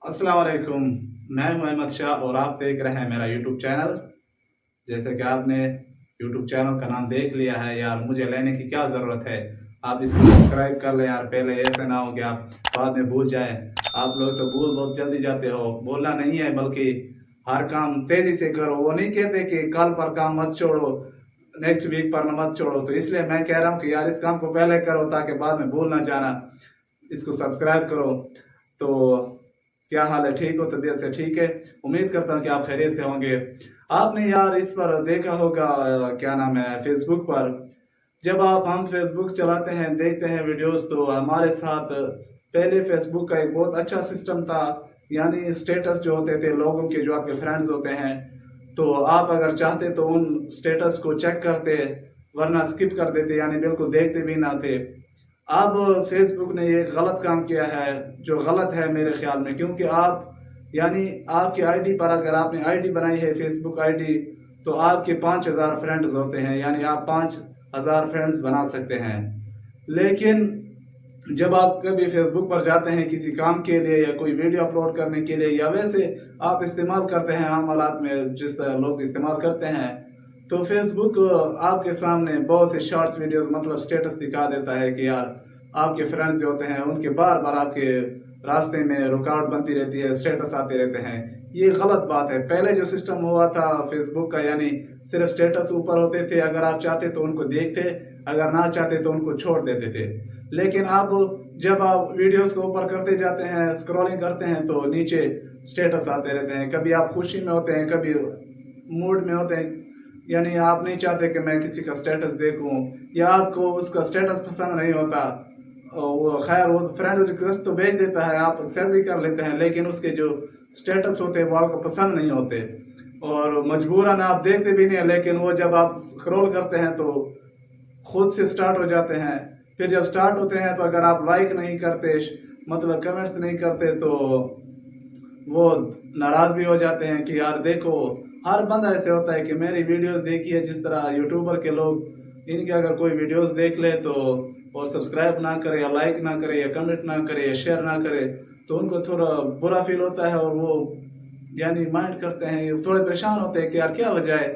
अस्सलाम वालेकुम। मैं हूं अहमद शाह और आप देख रहे हैं मेरा यूट्यूब चैनल। जैसे कि आपने यूट्यूब चैनल का नाम देख लिया है यार, मुझे लेने की क्या ज़रूरत है। आप इसको सब्सक्राइब कर लें यार, पहले ऐसे ना हो कि आप बाद में भूल जाएं। आप लोग तो भूल बहुत जल्दी जाते हो। बोलना नहीं है बल्कि हर काम तेज़ी से करो। वो नहीं कहते कि कल पर काम मत छोड़ो, नेक्स्ट वीक पर मत छोड़ो। तो इसलिए मैं कह रहा हूँ कि यार इस काम को पहले करो ताकि बाद में भूल ना जाना। इसको सब्सक्राइब करो। तो क्या हाल है, ठीक हो? तबीयत से ठीक है? उम्मीद करता हूँ कि आप खैरियत से होंगे। आपने यार इस पर देखा होगा, क्या नाम है, फेसबुक पर जब हम फेसबुक चलाते हैं, देखते हैं वीडियोस, तो हमारे साथ पहले फेसबुक का एक बहुत अच्छा सिस्टम था। यानी स्टेटस जो होते थे लोगों के, जो आपके फ्रेंड्स होते हैं, तो आप अगर चाहते तो उन स्टेटस को चेक करते, वरना स्किप कर देते, यानी बिल्कुल देखते भी ना थे। अब फेसबुक ने ये गलत काम किया है, जो गलत है मेरे ख्याल में, क्योंकि आप यानी आपकी आईडी पर अगर आपने आईडी बनाई है फेसबुक आईडी, तो आपके 5000 फ्रेंड्स होते हैं, यानी आप 5000 फ्रेंड्स बना सकते हैं। लेकिन जब आप कभी फेसबुक पर जाते हैं किसी काम के लिए या कोई वीडियो अपलोड करने के लिए, या वैसे आप इस्तेमाल करते हैं आम हालात में जिस तरह लोग इस्तेमाल करते हैं, तो फेसबुक आपके सामने बहुत से शॉर्ट्स वीडियोस, मतलब स्टेटस दिखा देता है कि यार आपके फ्रेंड्स जो होते हैं उनके बार बार आपके रास्ते में रुकावट बनती रहती है, स्टेटस आते रहते हैं। ये गलत बात है। पहले जो सिस्टम हुआ था फेसबुक का, यानी सिर्फ स्टेटस ऊपर होते थे, अगर आप चाहते तो उनको देखते, अगर ना चाहते तो उनको छोड़ देते थे। लेकिन अब जब आप वीडियोस को ऊपर करते जाते हैं, स्क्रॉलिंग करते हैं, तो नीचे स्टेटस आते रहते हैं। कभी आप खुशी में होते हैं, कभी मूड में होते हैं, यानी आप नहीं चाहते कि मैं किसी का स्टेटस देखूं, या आपको उसका स्टेटस पसंद नहीं होता। वो खैर वो फ्रेंड रिक्वेस्ट तो भेज देता है, आप एक्सेप्ट भी कर लेते हैं, लेकिन उसके जो स्टेटस होते हैं वो आपको पसंद नहीं होते, और मजबूरन आप देखते भी नहीं है। लेकिन वो जब आप स्क्रॉल करते हैं तो खुद से स्टार्ट हो जाते हैं। फिर जब स्टार्ट होते हैं तो अगर आप लाइक नहीं करते, मतलब कमेंट्स नहीं करते, तो वो नाराज भी हो जाते हैं कि यार देखो, हर बंदा ऐसे होता है कि मेरी वीडियोस देखी है, जिस तरह यूट्यूबर के लोग, इनके अगर कोई वीडियोस देख ले तो और सब्सक्राइब ना करे या लाइक ना करे या कमेंट ना करे या शेयर ना करे, तो उनको थोड़ा बुरा फील होता है, और वो यानी माइंड करते हैं, थोड़े परेशान होते हैं कि यार क्या वजह है,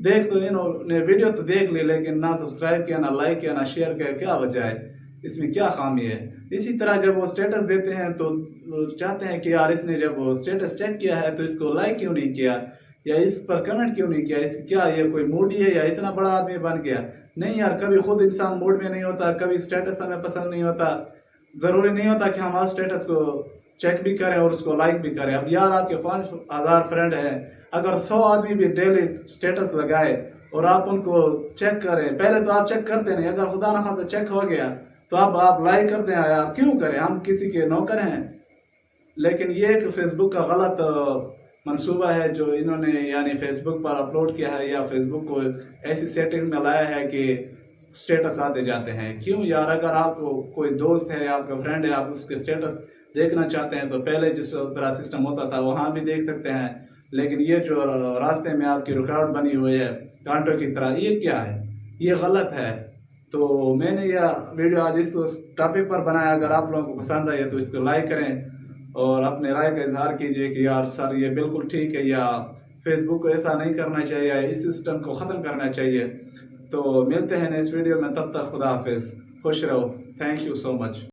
देख तो इन्होंने वीडियो तो देख ली, लेकिन ना सब्सक्राइब किया, ना लाइक किया, ना शेयर किया, क्या वजह है, इसमें क्या खामी है। इसी तरह जब वो स्टेटस देते हैं तो चाहते हैं कि यार इसने जब वो स्टेटस चेक किया है तो इसको लाइक क्यों नहीं किया, या इस पर कमेंट क्यों नहीं किया, इस क्या ये कोई मूडी है या इतना बड़ा आदमी बन गया। नहीं यार, कभी खुद इंसान मूड में नहीं होता, कभी स्टेटस हमें पसंद नहीं होता। ज़रूरी नहीं होता कि हम हर स्टेटस को चेक भी करें और उसको लाइक भी करें। अब यार आपके 5000 फ्रेंड हैं, अगर 100 आदमी भी डेली स्टेटस लगाए और आप उनको चेक करें, पहले तो आप चेक करते नहीं, अगर खुदा ना खास्ता चेक हो गया तो आप लाइक करते हैं। यार क्यों करें, हम किसी के नौकर हैं। लेकिन ये एक फेसबुक का गलत मंसूबा है जो इन्होंने यानी फेसबुक पर अपलोड किया है, या फेसबुक को ऐसी सेटिंग में लाया है कि स्टेटस आते जाते हैं। क्यों यार, अगर आपको कोई दोस्त है, आपका फ्रेंड है, आप उसके स्टेटस देखना चाहते हैं तो पहले जिस तरह सिस्टम होता था वहाँ भी देख सकते हैं। लेकिन ये जो रास्ते में आपकी रुकावट बनी हुई है कांटों की तरह, ये क्या है, ये गलत है। तो मैंने यह वीडियो आज इस टॉपिक पर बनाया। अगर आप लोगों को पसंद आए तो इसको लाइक करें और अपने राय का इजहार कीजिए कि यार सर ये बिल्कुल ठीक है, या फेसबुक को ऐसा नहीं करना चाहिए, या इस सिस्टम को ख़त्म करना चाहिए। तो मिलते हैं नेक्स्ट वीडियो में, तब तक खुदा हाफिज़, खुश रहो। Thank you so much.